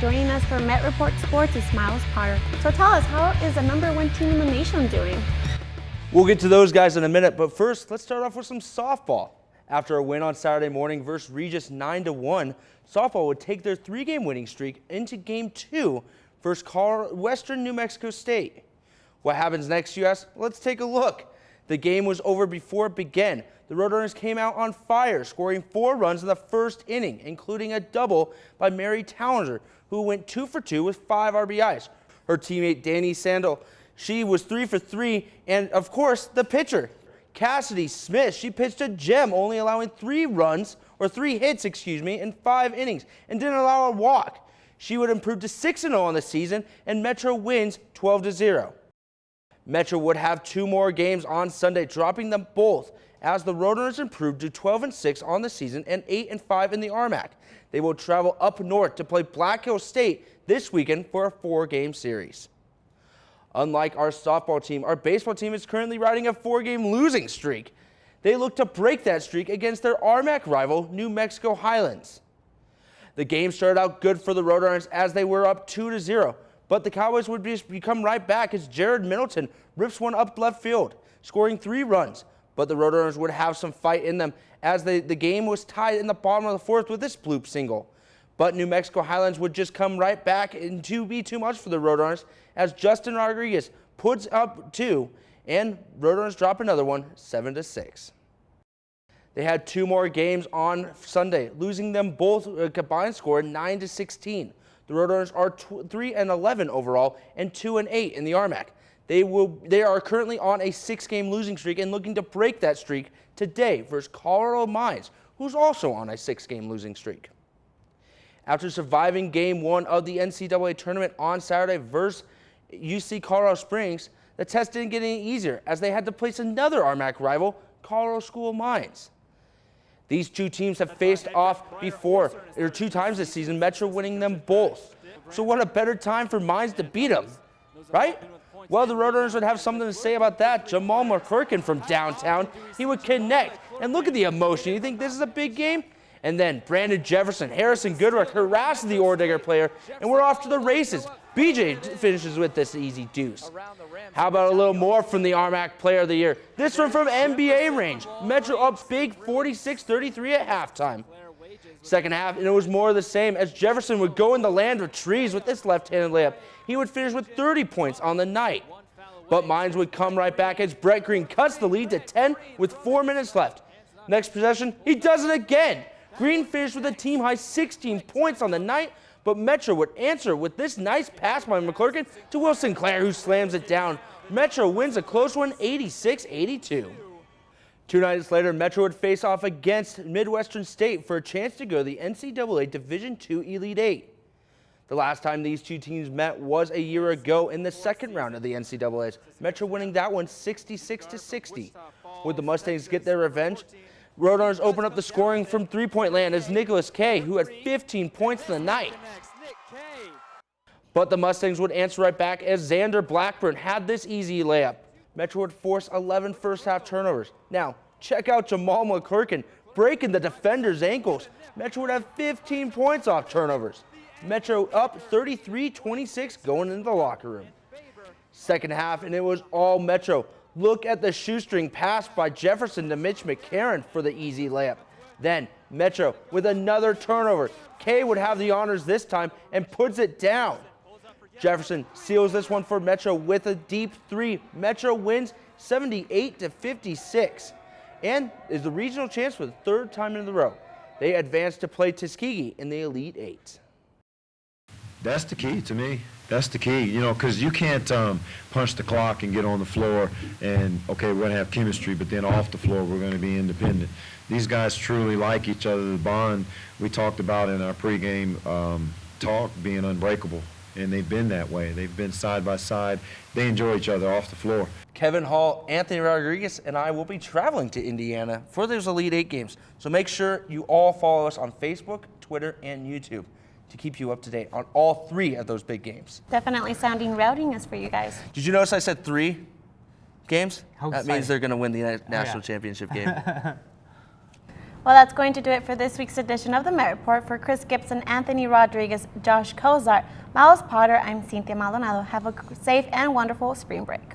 Joining us for Met Report Sports is Myles. So tell us, how is the #1 team in the nation doing? We'll get to those guys in a minute, but first, let's start off with some softball. After a win on Saturday morning versus Regis 9-1, softball would take their 3-game winning streak into Game 2 versus Western New Mexico State. What happens next, you ask? Let's take a look. The game was over before it began. The Roadrunners came out on fire, scoring 4 runs in the first inning, including a double by Mary Tallinger, who went 2 for 2 with 5 RBIs. Her teammate Danny Sandel, she was 3 for 3, and of course, the pitcher, Cassidy Smith, she pitched a gem, only allowing 3 hits, in 5 innings, and didn't allow a walk. She would improve to 6-0 on the season, and Metro wins 12-0. Metro would have 2 more games on Sunday, dropping them both, as the Roadrunners improved to 12-6 on the season and 8-5 in the RMAC. They will travel up north to play Black Hills State this weekend for a 4-game series. Unlike our softball team, our baseball team is currently riding a 4-game losing streak. They look to break that streak against their RMAC rival, New Mexico Highlands. The game started out good for the Roadrunners as they were up 2-0, but the Cowboys would come right back as Jared Middleton rips one up left field, scoring 3 runs. But the Roadrunners would have some fight in them as the game was tied in the bottom of the 4th with this bloop single. But New Mexico Highlands would just come right back and be too much for the Roadrunners as Justin Rodriguez puts up 2 and Roadrunners drop another one 7-6. They had 2 more games on Sunday, losing them both a combined score 9-16. The Roadrunners are 3-11 overall and 2-8 in the RMAC. They are currently on a 6-game losing streak and looking to break that streak today versus Colorado Mines, who's also on a 6-game losing streak. After surviving Game 1 of the NCAA tournament on Saturday versus UC Colorado Springs, the test didn't get any easier as they had to place another RMAC rival, Colorado School of Mines. These 2 teams have faced off before, 2 times this season, Metro winning them both. So what a better time for Mines to beat them, right? Well, the Roadrunners would have something to say about that. Jamal McClurkin from downtown, he would connect. And look at the emotion. You think this is a big game? And then Brandon Jefferson, Harrison Goodrick harasses the Ordigger player, and we're off to the races. BJ finishes with this easy deuce. How about a little more from the RMAC Player of the Year? This one from NBA range. Metro up big 46-33 at halftime. Second half, and it was more of the same as Jefferson would go in the land of trees with this left-handed layup. He would finish with 30 points on the night. But Mines would come right back as Brett Green cuts the lead to 10 with 4 minutes left. Next possession, he does it again. Green finished with a team-high 16 points on the night, but Metro would answer with this nice pass by McClurkin to Will Sinclair, who slams it down. Metro wins a close one, 86-82. 2 nights later, Metro would face off against Midwestern State for a chance to go to the NCAA Division II Elite 8. The last time these 2 teams met was a year ago in the 2nd round of the NCAAs, Metro winning that one 66-60. Would the Mustangs get their revenge? Roadrunners open up the scoring from 3-point land as Nicholas Kay, who had 15 points in the night. But the Mustangs would answer right back as Xander Blackburn had this easy layup. Metro would force 11 first-half turnovers. Now, check out Jamal McClurkin breaking the defender's ankles. Metro would have 15 points off turnovers. Metro up 33-26 going into the locker room. Second half, and it was all Metro. Look at the shoestring pass by Jefferson to Mitch McCarron for the easy layup. Then Metro with another turnover. Kay would have the honors this time and puts it down. Jefferson seals this one for Metro with a deep 3. Metro wins 78-56 and is the regional champs for the 3rd time in a row. They advance to play Tuskegee in the Elite 8. That's the key to me. That's the key, because you can't punch the clock and get on the floor and, okay, we're going to have chemistry, but then off the floor we're going to be independent. These guys truly like each other. The bond we talked about in our pregame talk being unbreakable, and they've been that way. They've been side by side. They enjoy each other off the floor. Kevin Hall, Anthony Rodriguez, and I will be traveling to Indiana for those Elite 8 games. So make sure you all follow us on Facebook, Twitter, and YouTube to keep you up to date on all 3 of those big games. Definitely sounding rowdiness for you guys. Did you notice I said 3 games? How that exciting. means they're going to win the national championship game. Well, that's going to do it for this week's edition of the Met Report. For Chris Gibson, Anthony Rodriguez, Josh Kozar, Myles Potter, I'm Cynthia Maldonado. Have a safe and wonderful spring break.